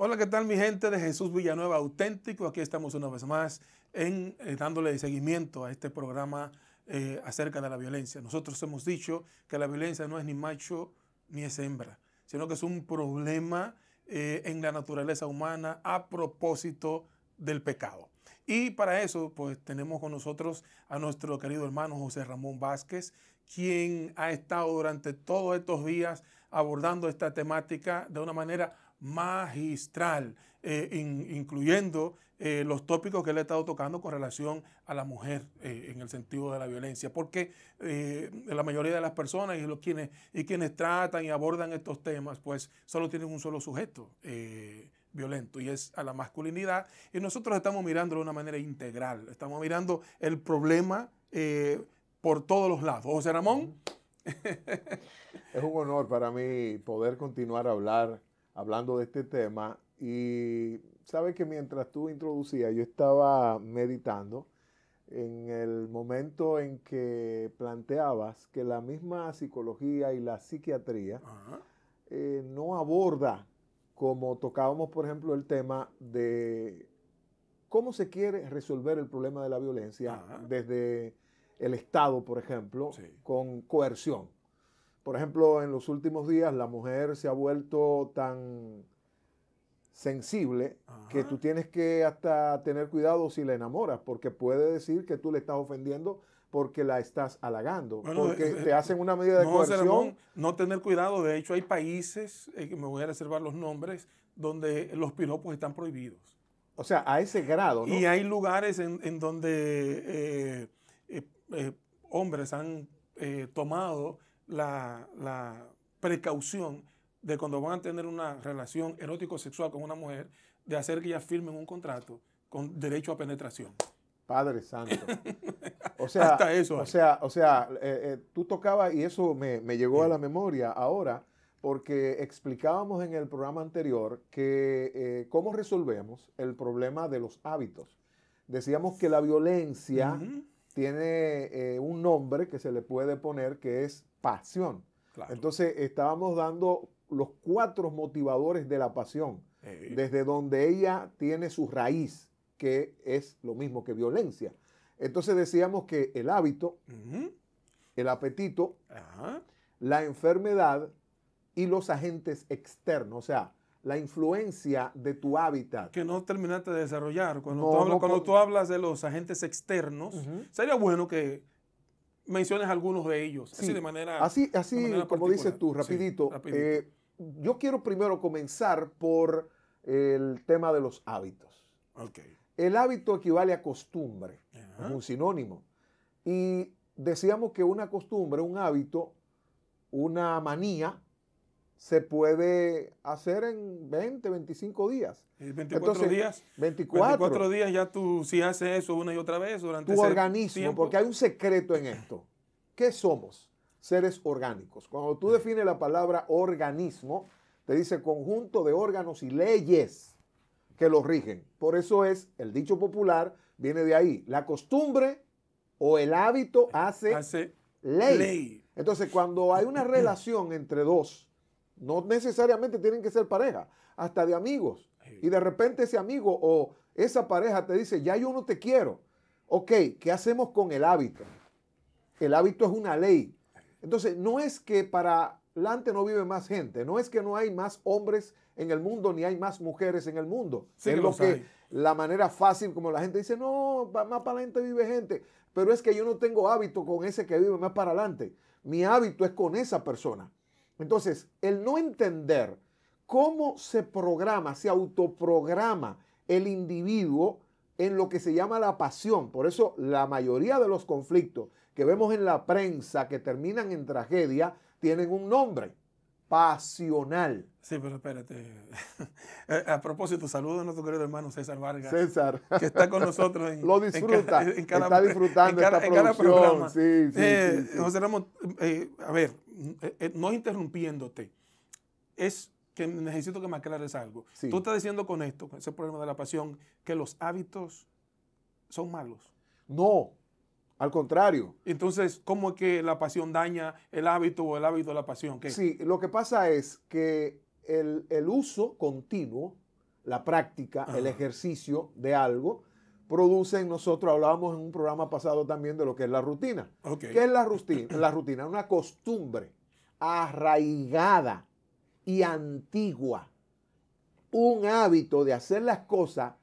Hola, ¿qué tal mi gente de Jesús Villanueva Auténtico? Aquí estamos una vez más dándole seguimiento a este programa acerca de la violencia. Nosotros hemos dicho que la violencia no es ni macho ni es hembra, sino que es un problema en la naturaleza humana a propósito del pecado. Y para eso, pues tenemos con nosotros a nuestro querido hermano José Ramón Vázquez, quien ha estado durante todos estos días abordando esta temática de una manera magistral, incluyendo los tópicos que él ha estado tocando con relación a la mujer en el sentido de la violencia, porque la mayoría de las personas quienes tratan y abordan estos temas, pues solo tienen un solo sujeto violento y es a la masculinidad, y nosotros estamos mirando de una manera integral, estamos mirando el problema por todos los lados. José Ramón. Es un honor para mí poder continuar hablando de este tema, y sabes que mientras tú introducías, yo estaba meditando en el momento en que planteabas que la misma psicología y la psiquiatría no aborda, como tocábamos por ejemplo el tema de cómo se quiere resolver el problema de la violencia desde el Estado, por ejemplo, Sí. con coerción. Por ejemplo, en los últimos días la mujer se ha vuelto tan sensible que tú tienes que hasta tener cuidado si la enamoras, porque puede decir que tú le estás ofendiendo porque la estás halagando, Bueno, porque te hacen una medida de coerción. Ramón, no tener cuidado. De hecho, hay países, que me voy a reservar los nombres, donde los piropos están prohibidos. O sea, a ese grado, ¿no? Y hay lugares en donde hombres han tomado la precaución de cuando van a tener una relación erótico-sexual con una mujer, de hacer que ellas firmen un contrato con derecho a penetración. Padre Santo. O sea, hasta eso. Tú tocabas, y eso me llegó a la memoria ahora, porque explicábamos en el programa anterior que cómo resolvemos el problema de los hábitos. Decíamos que la violencia tiene un nombre que se le puede poner, que es pasión. Claro. Entonces estábamos dando los 4 motivadores de la pasión, desde donde ella tiene su raíz, que es lo mismo que violencia. Entonces decíamos que el hábito, el apetito, la enfermedad y los agentes externos, o sea, la influencia de tu hábitat. Que no terminaste de desarrollar. Cuando tú hablas de los agentes externos, sería bueno que menciones algunos de ellos. Sí, así de manera como dices tú, rapidito. Sí, rapidito. Yo quiero primero comenzar por el tema de los hábitos. Okay. El hábito equivale a costumbre, es un sinónimo. Y decíamos que una costumbre, un hábito, una manía, se puede hacer en 20, 25 días. 24 Entonces, días. 24 días ya tú, si haces eso una y otra vez durante tu ese organismo, tiempo. porque hay un secreto en esto. ¿Qué somos? Seres orgánicos. Cuando tú defines la palabra organismo, te dice conjunto de órganos y leyes que los rigen. Por eso es, el dicho popular viene de ahí. La costumbre o el hábito hace ley. Entonces, cuando hay una relación entre dos, no necesariamente tienen que ser pareja, hasta de amigos. Y de repente ese amigo o esa pareja te dice, ya yo no te quiero. Ok, ¿qué hacemos con el hábito? El hábito es una ley. Entonces, no es que para adelante no vive más gente, no es que no hay más hombres en el mundo, ni hay más mujeres en el mundo. Sí, es lo que la manera fácil, como la gente dice, no, más para adelante vive gente. Pero es que yo no tengo hábito con ese que vive más para adelante. Mi hábito es con esa persona. Entonces, el no entender cómo se programa, se autoprograma el individuo en lo que se llama la pasión. Por eso la mayoría de los conflictos que vemos en la prensa que terminan en tragedia tienen un nombre: pasional. Sí, pero espérate. A propósito, saludo a nuestro querido hermano César Vargas. César. Que está con nosotros lo disfruta. Está disfrutando esta producción. Sí. José Ramón, a ver, no interrumpiéndote, es que necesito que me aclares algo. Sí. Tú estás diciendo con esto, con ese problema de la pasión, que los hábitos son malos. No, al contrario. Entonces, ¿cómo es que la pasión daña el hábito o el hábito la pasión? ¿Qué? Sí, lo que pasa es que el uso continuo la práctica, el Ajá. ejercicio de algo, produce en nosotros, hablábamos en un programa pasado también de lo que es la rutina. Ok. ¿Qué es la rutina? La rutina es una costumbre arraigada y antigua, un hábito de hacer las cosas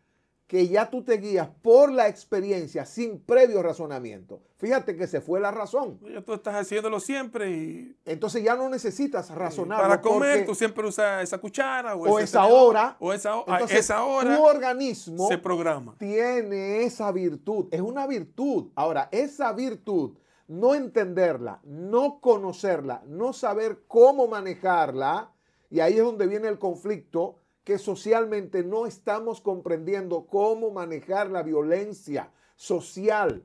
que ya tú te guías por la experiencia sin previo razonamiento. Fíjate que se fue la razón. Ya tú estás haciéndolo siempre y Entonces ya no necesitas razonarlo. para comer porque tú siempre usas esa cuchara o ese esa tenedor, hora. o esa Entonces, hora tu organismo se programa. tiene esa virtud. Es una virtud. Ahora, esa virtud, no entenderla, no conocerla, no saber cómo manejarla, y ahí es donde viene el conflicto, que socialmente no estamos comprendiendo cómo manejar la violencia social.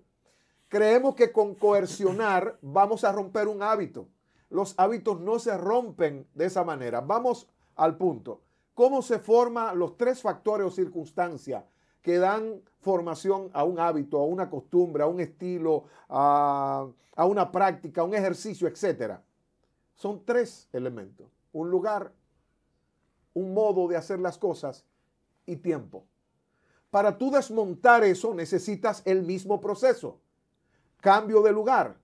Creemos que con coercionar vamos a romper un hábito. Los hábitos no se rompen de esa manera. Vamos al punto. ¿Cómo se forman los tres factores o circunstancias que dan formación a un hábito, a una costumbre, a un estilo, a una práctica, a un ejercicio, etcétera? Son tres elementos. Un lugar, un modo de hacer las cosas y tiempo. Para tú desmontar eso necesitas el mismo proceso. Cambio de lugar,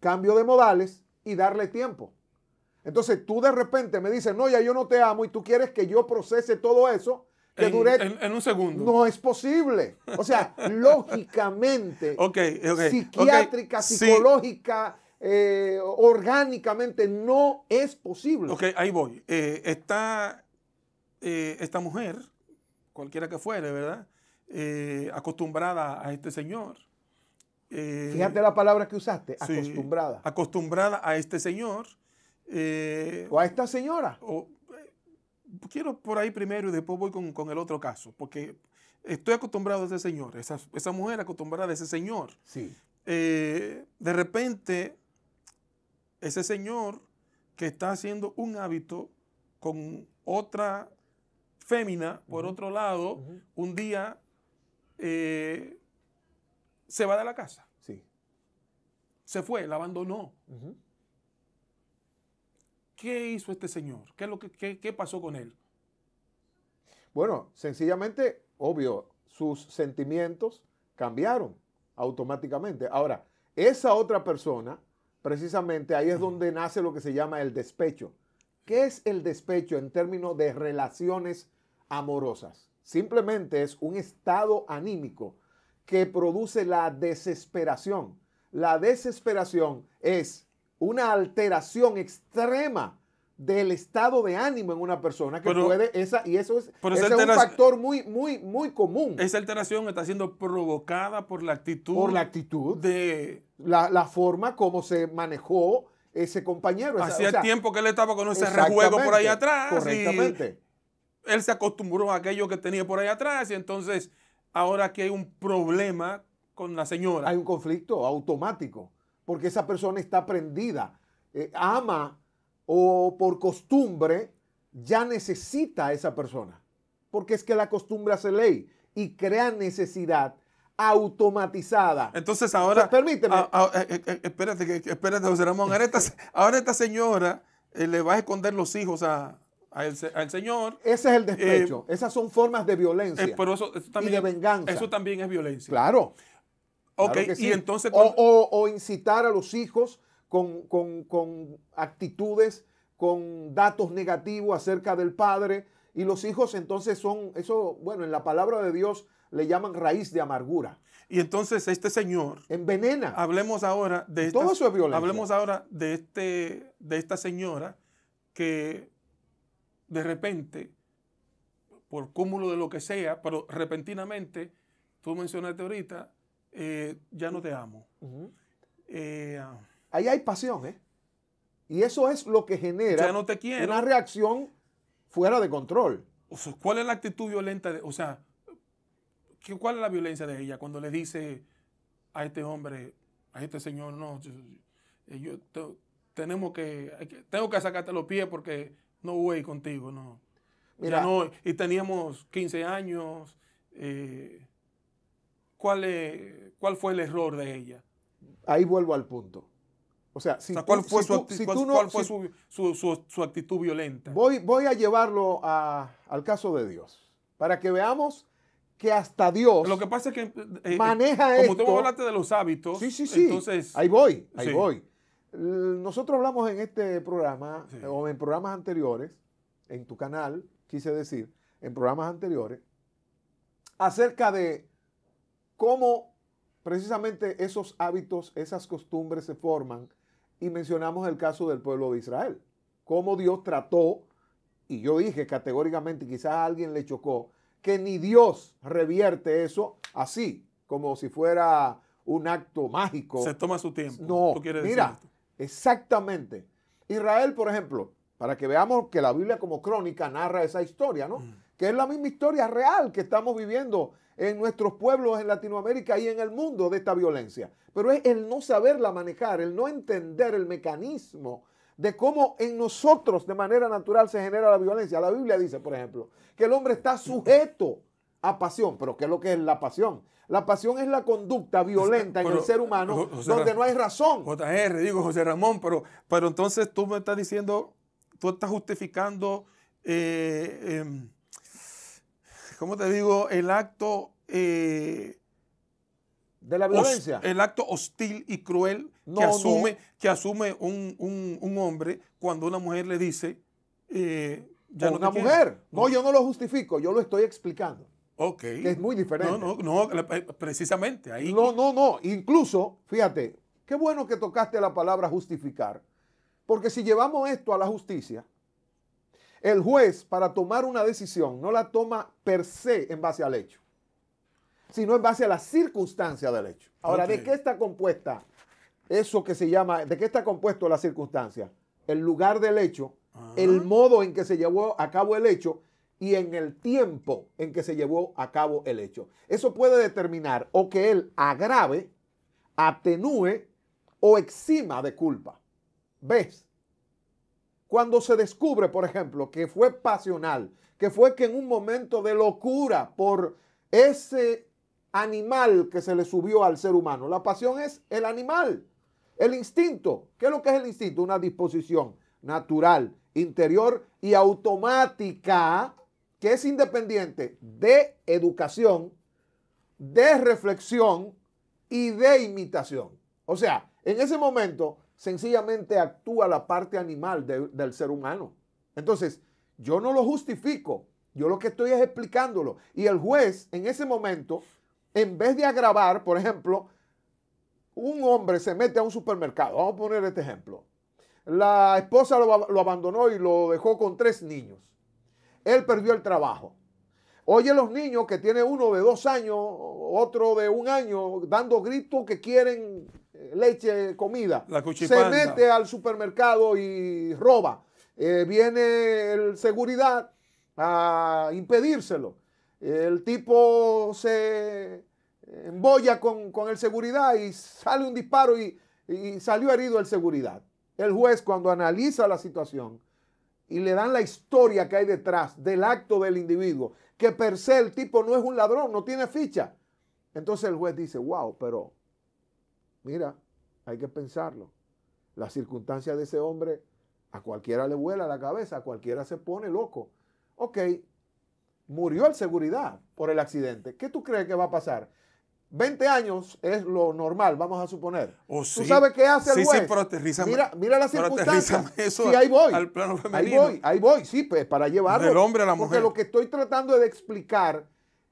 cambio de modales y darle tiempo. Entonces tú de repente me dices, no, ya yo no te amo y tú quieres que yo procese todo eso que dure... En un segundo. No es posible. O sea, lógicamente, Okay. psiquiátrica, Sí. psicológica, orgánicamente no es posible. Ok, ahí voy. Esta mujer, cualquiera que fuere, ¿verdad? Acostumbrada a este señor. Fíjate la palabra que usaste, Sí, acostumbrada. acostumbrada a este señor. O a esta señora. Quiero por ahí primero y después voy con el otro caso, porque estoy acostumbrado a ese señor, esa mujer acostumbrada a ese señor. Sí. De repente, ese señor que está haciendo un hábito con otra fémina, por otro lado, un día se va de la casa. Sí. Se fue, la abandonó. ¿Qué hizo este señor? ¿Qué pasó con él? Bueno, sencillamente, obvio, sus sentimientos cambiaron automáticamente. Ahora, esa otra persona, precisamente ahí es donde nace lo que se llama el despecho. ¿Qué es el despecho en términos de relaciones amorosas? Simplemente es un estado anímico que produce la desesperación. La desesperación es una alteración extrema del estado de ánimo en una persona que ese es un factor muy común. Esa alteración está siendo provocada por la actitud. Por la actitud. De la forma como se manejó ese compañero. Hacía tiempo que él estaba con ese rejuego por ahí atrás. Correctamente. Y él se acostumbró a aquello que tenía por ahí atrás y entonces ahora que hay un problema con la señora. Hay un conflicto automático porque esa persona está prendida, ama o por costumbre ya necesita a esa persona. Porque es que la costumbre hace ley y crea necesidad automatizada. Entonces ahora... Permíteme. Espérate, José Ramón. Ahora esta señora le va a esconder los hijos al señor. Ese es el despecho. Esas son formas de violencia pero eso también, y de venganza. Eso también es violencia. Claro. Ok, claro que sí. Y entonces... O incitar a los hijos con actitudes, con datos negativos acerca del padre. Y los hijos entonces son, eso, bueno, en la palabra de Dios le llaman raíz de amargura. Y entonces este señor... envenena. Hablemos ahora de todo eso es violencia. Hablemos ahora de esta señora que de repente, por cúmulo de lo que sea, pero repentinamente, tú mencionaste ahorita, ya no te amo. Ahí hay pasión, ¿eh? Y eso es lo que genera ya no te quiero. Una reacción fuera de control. O sea, ¿cuál es la actitud violenta? ¿Cuál es la violencia de ella cuando le dice a este hombre, a este señor, no, tengo que sacarte los pies porque no voy contigo, no. Mira, ya no, y teníamos 15 años. ¿Cuál fue el error de ella? Ahí vuelvo al punto. O sea, ¿cuál fue su actitud violenta? Voy a llevarlo al caso de Dios. para que veamos que hasta Dios Lo que pasa es que maneja como esto. tú hablaste de los hábitos, Sí. entonces Ahí voy. sí. Nosotros hablamos en este programa, Sí. o en programas anteriores, en tu canal, quise decir, en programas anteriores, acerca de cómo precisamente esos hábitos, esas costumbres se forman, y mencionamos el caso del pueblo de Israel, cómo Dios trató, y yo dije categóricamente, y quizás a alguien le chocó, que ni Dios revierte eso así, como si fuera un acto mágico. se toma su tiempo. No, ¿Tú quieres mira, decir esto? exactamente. Israel, por ejemplo, para que veamos que la Biblia como crónica narra esa historia, ¿no? Que es la misma historia real que estamos viviendo en nuestros pueblos en Latinoamérica y en el mundo de esta violencia. Pero es el no saberla manejar, el no entender el mecanismo de cómo en nosotros de manera natural se genera la violencia. La Biblia dice, por ejemplo, que el hombre está sujeto a pasión. ¿Pero qué es lo que es la pasión? La pasión es la conducta violenta en el ser humano donde no hay razón. JR, digo José Ramón, pero entonces tú me estás diciendo, tú estás justificando, ¿cómo te digo? El acto ¿De la violencia? El acto hostil y cruel que asume un hombre cuando una mujer le dice, ya no una te mujer. quiero. No, yo no lo justifico, yo lo estoy explicando. Ok. Que es muy diferente. No, precisamente ahí. No. Incluso, fíjate, qué bueno que tocaste la palabra justificar. Porque si llevamos esto a la justicia, el juez para tomar una decisión no la toma per se en base al hecho, sino en base a la circunstancia del hecho. Ahora, ¿de qué está compuesta eso que se llama, de qué está compuesto la circunstancia? El lugar del hecho, el modo en que se llevó a cabo el hecho y en el tiempo en que se llevó a cabo el hecho. Eso puede determinar o que él agrave, atenúe o exima de culpa. ¿Ves? Cuando se descubre, por ejemplo, que fue pasional, que fue que en un momento de locura por ese animal que se le subió al ser humano. La pasión es el animal, el instinto. ¿Qué es lo que es el instinto? Una disposición natural, interior y automática que es independiente de educación, de reflexión y de imitación. O sea, en ese momento sencillamente actúa la parte animal del ser humano. Entonces, yo no lo justifico, yo lo que estoy es explicándolo. Y el juez en ese momento, en vez de agravar, por ejemplo, un hombre se mete a un supermercado, vamos a poner este ejemplo. La esposa lo abandonó y lo dejó con 3 niños. Él perdió el trabajo. Oye, los niños que tiene uno de 2 años, otro de 1 año, dando gritos que quieren leche, comida. Se mete al supermercado y roba. Viene el seguridad a impedírselo. El tipo se embolla con el seguridad y sale un disparo y salió herido el seguridad. El juez, cuando analiza la situación y le dan la historia que hay detrás del acto del individuo, que per se el tipo no es un ladrón, no tiene ficha. Entonces el juez dice, wow, pero mira, hay que pensarlo. Las circunstancias de ese hombre, a cualquiera le vuela la cabeza, a cualquiera se pone loco. Ok, murió el seguridad por el accidente. ¿Qué tú crees que va a pasar? 20 años es lo normal, vamos a suponer. ¿Tú sabes qué hace el juez? Sí, pero aterrízame. Mira las circunstancias. Eso sí, ahí voy. Al plano femenino. Ahí voy, sí, pues para llevarlo. Del hombre a la mujer. Porque lo que estoy tratando es de explicar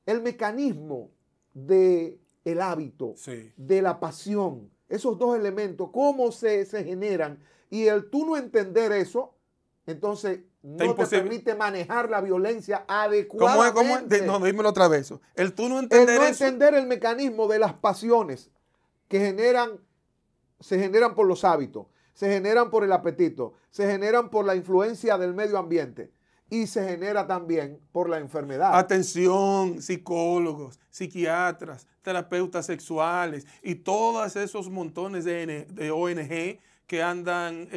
el mecanismo del hábito, de la pasión, esos 2 elementos, cómo se generan. Y el tú no entender eso, entonces no te permite manejar la violencia adecuadamente. ¿Cómo es? No, dímelo otra vez. El tú no entender eso. Entender el mecanismo de las pasiones que se generan por los hábitos, se generan por el apetito, se generan por la influencia del medio ambiente y se genera también por la enfermedad. Atención, psicólogos, psiquiatras, terapeutas sexuales y todos esos montones de ONG que andan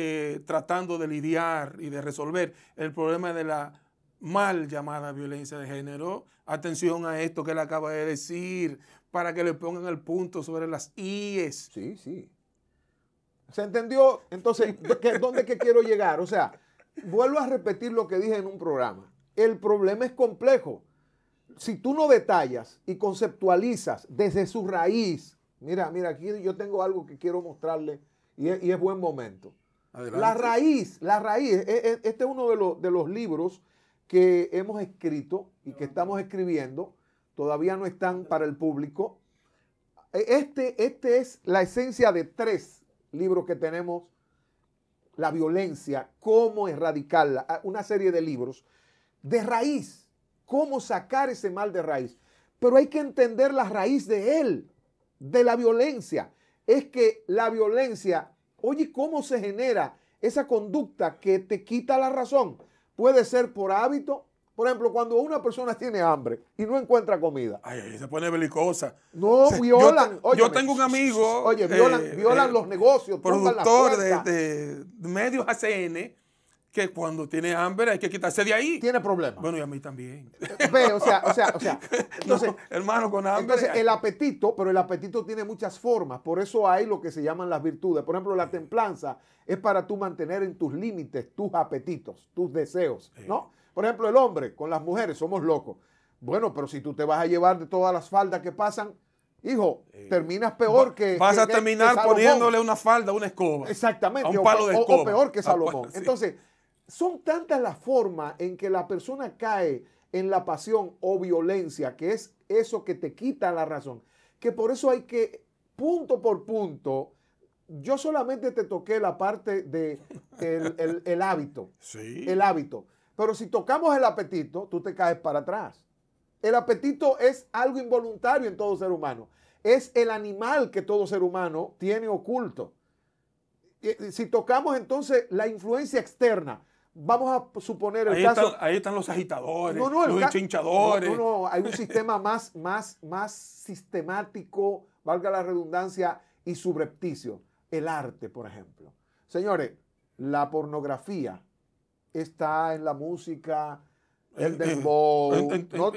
tratando de lidiar y de resolver el problema de la mal llamada violencia de género. Atención a esto que él acaba de decir, para que le pongan el punto sobre las IES. Sí. ¿Se entendió? Entonces, ¿dónde es que quiero llegar? O sea, vuelvo a repetir lo que dije en un programa. El problema es complejo. si tú no detallas y conceptualizas desde su raíz, mira, aquí yo tengo algo que quiero mostrarle y es buen momento. Adelante. La raíz, este es uno de los libros que hemos escrito y que estamos escribiendo, todavía no están para el público. Este es la esencia de 3 libros que tenemos: la violencia, cómo erradicarla, una serie de libros de raíz, cómo sacar ese mal de raíz. Pero hay que entender la raíz de él, de la violencia. Es que la violencia, oye, ¿cómo se genera esa conducta que te quita la razón? Puede ser por hábito. Por ejemplo, cuando una persona tiene hambre y no encuentra comida. Ay, se pone belicosa. No, violan. Yo tengo un amigo. Oye, violan los negocios. Productor de medios ACN, que cuando tiene hambre hay que quitarse de ahí. Tiene problemas. Bueno, y a mí también. Ve, o sea. Entonces, no, hermano, con hambre. Entonces, el apetito, pero el apetito tiene muchas formas. Por eso hay lo que se llaman las virtudes. Por ejemplo, la templanza es para tú mantener en tus límites tus apetitos, tus deseos, ¿no? Por ejemplo, el hombre con las mujeres, somos locos. Bueno, pero si tú te vas a llevar de todas las faldas que pasan, hijo, terminas peor que vas a que terminar Salomón. poniéndole una falda a una escoba. Exactamente. A un palo de escoba. O peor que Salomón. Sí. Entonces, son tantas las formas en que la persona cae en la pasión o violencia, que es eso que te quita la razón, que por eso hay que, punto por punto, yo solamente te toqué la parte de el hábito. Sí. El hábito. Pero si tocamos el apetito, tú te caes para atrás. El apetito es algo involuntario en todo ser humano. Es el animal que todo ser humano tiene oculto. Si tocamos entonces la influencia externa, vamos a suponer el caso. Ahí están los agitadores, los hinchadores. No, hay un sistema más sistemático, valga la redundancia, y subrepticio. El arte, por ejemplo. Señores, la pornografía está en la música, el dembow.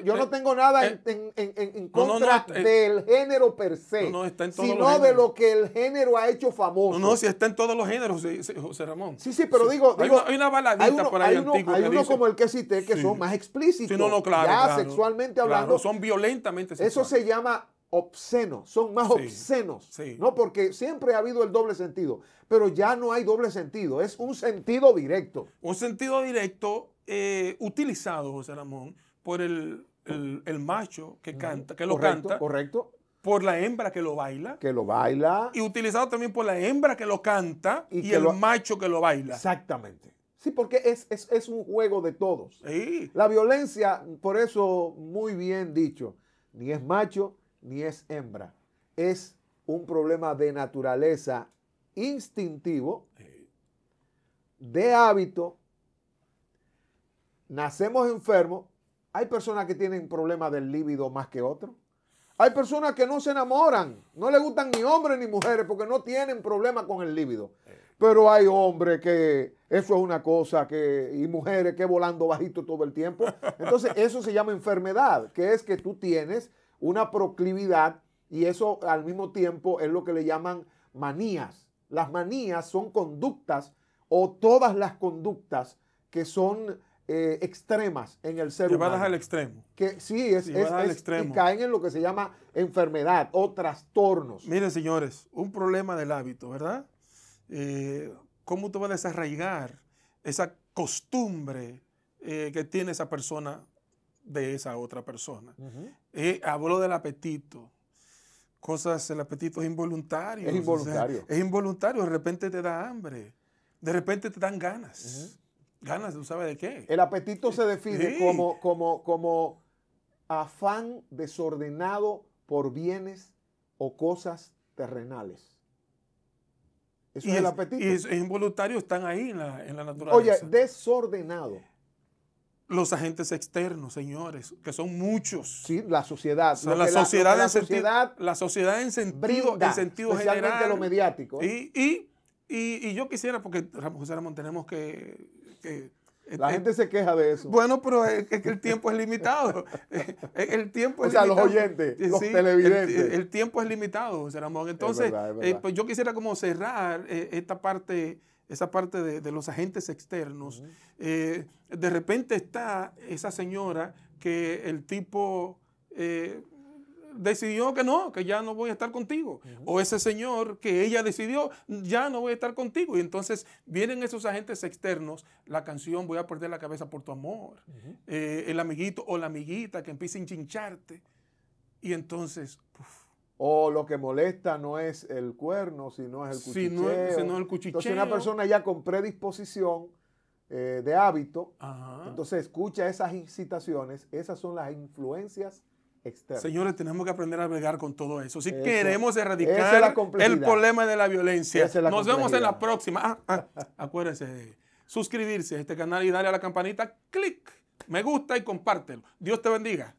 Yo no tengo nada en contra del género per se, está en todos sino de lo que el género ha hecho famoso. No, si está en todos los géneros, José Ramón. Sí, pero digo, hay una baladita por ahí antigua. Hay uno como el que cité que son más explícitos. Sí, no, claro, ya claro, sexualmente hablando. Son violentamente sexuales. Eso se llama obscenos, son más obscenos, ¿no? Porque siempre ha habido el doble sentido, pero ya no hay doble sentido, es un sentido directo. Un sentido directo utilizado, José Ramón, por el macho que canta, que lo canta. Correcto. Por la hembra que lo baila. Que lo baila. Y utilizado también por la hembra que lo canta y el macho que lo baila. Exactamente. Sí, porque es un juego de todos. Sí. La violencia, por eso muy bien dicho, ni es macho ni es hembra. Es un problema de naturaleza instintivo, de hábito. Nacemos enfermos. Hay personas que tienen problemas del líbido más que otros. Hay personas que no se enamoran, no le gustan ni hombres ni mujeres porque no tienen problema con el líbido. Pero hay hombres que eso es una cosa y mujeres que volando bajito todo el tiempo. Entonces eso se llama enfermedad, que es que tú tienes una proclividad y eso al mismo tiempo es lo que le llaman manías. Las manías son conductas o todas las conductas que son extremas en el ser humano. Llevadas al extremo. Que sí, al extremo. Y caen en lo que se llama enfermedad o trastornos. Miren, señores, un problema del hábito, ¿verdad? ¿Cómo tú vas a desarraigar esa costumbre que tiene esa persona de esa otra persona? Habló del apetito. El apetito es involuntario. Es involuntario. O sea, es involuntario. De repente te da hambre. De repente te dan ganas. Ganas, ¿tú sabes de qué? El apetito se define como afán desordenado por bienes o cosas terrenales. Eso es el apetito. Y es involuntario, están ahí en la naturaleza. Oye, desordenado. Los agentes externos, señores, que son muchos. Sí, la sociedad. O sea, la sociedad en sentido especialmente general. Lo mediático. Y yo quisiera, porque José Ramón, tenemos que la gente se queja de eso. Bueno, pero es que el tiempo es limitado. El tiempo es limitado. Los oyentes, los televidentes. El tiempo es limitado, José Ramón. Entonces, es verdad. Pues yo quisiera como cerrar esa parte de los agentes externos. De repente está esa señora que el tipo decidió que no, que ya no voy a estar contigo. O ese señor que ella decidió, ya no voy a estar contigo. Y entonces vienen esos agentes externos, la canción Voy a perder la cabeza por tu amor, el amiguito o la amiguita que empieza a enchincharte. Y entonces... O lo que molesta no es el cuerno, sino es el cuchicheo. Sino el cuchicheo. Entonces una persona ya con predisposición de hábito, entonces escucha esas incitaciones, esas son las influencias externas. Señores, tenemos que aprender a bregar con todo eso. Si Eso, queremos esa erradicar es la complejidad. el problema de la violencia, Esa es la nos vemos en la complejidad. próxima. Acuérdense de suscribirse a este canal y darle a la campanita, clic, me gusta y compártelo. Dios te bendiga.